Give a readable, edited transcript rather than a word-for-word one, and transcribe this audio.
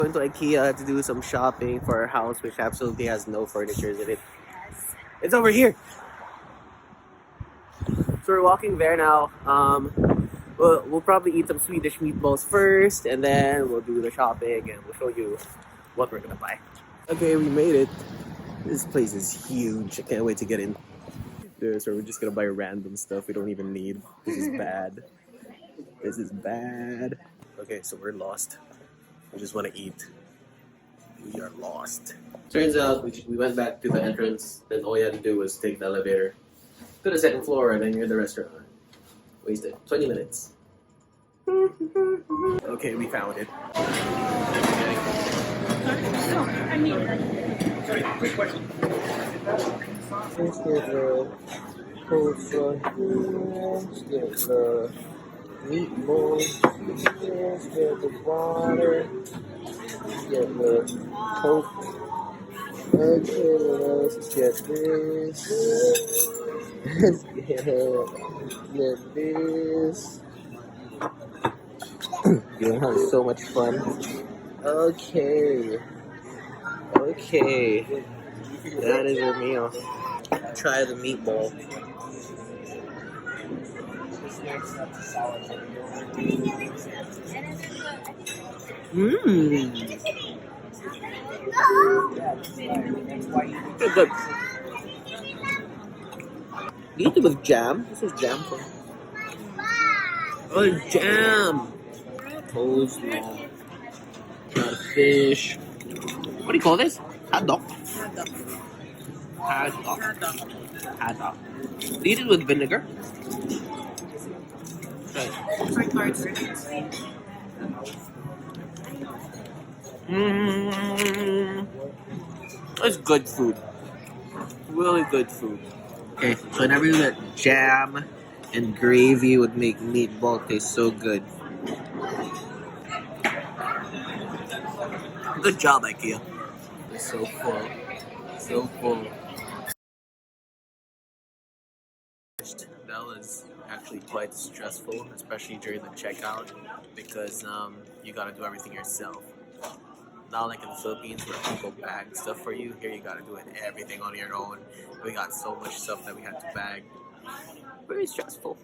Going to IKEA to do some shopping for our house, which absolutely has no furniture in it. It's over here. So we're walking there now. We'll probably eat some Swedish meatballs first, and then we'll do the shopping, and we'll show you what we're gonna buy. Okay, we made it. This place is huge. I can't wait to get in. So we're just gonna buy random stuff we don't even need. This is bad. This is bad. Okay, so we're lost. We just want to eat. We are lost. Turns out we went back to the entrance. Then all you had to do was take the elevator to the second floor, and then you're in the restaurant. Wasted 20 minutes. Okay, we found it. Sorry, quick question. Let's get the coleslaw here. Let's get the meatballs. Let's get the water. Let's get the Coke. Okay, what else? Let's get this. Let's get this. You're gonna have so much fun. Okay. Okay. That is your meal. Try the meatball. Mmm. Good. You eat it with jam. This is jam for. Oh, jam. Coleslaw. Got fish. What do you call this? Haddock. Haddock. Do you eat it with vinegar? It's good food. Really good food. Okay, so whenever you get jam and gravy would make meatball taste so good. Good job, IKEA. It's so full. So full. That was actually quite stressful, especially during the checkout, because you gotta do everything yourself. Not like in the Philippines where people bag stuff for you. Here you gotta do everything on your own. We got so much stuff that we had to bag. Very stressful.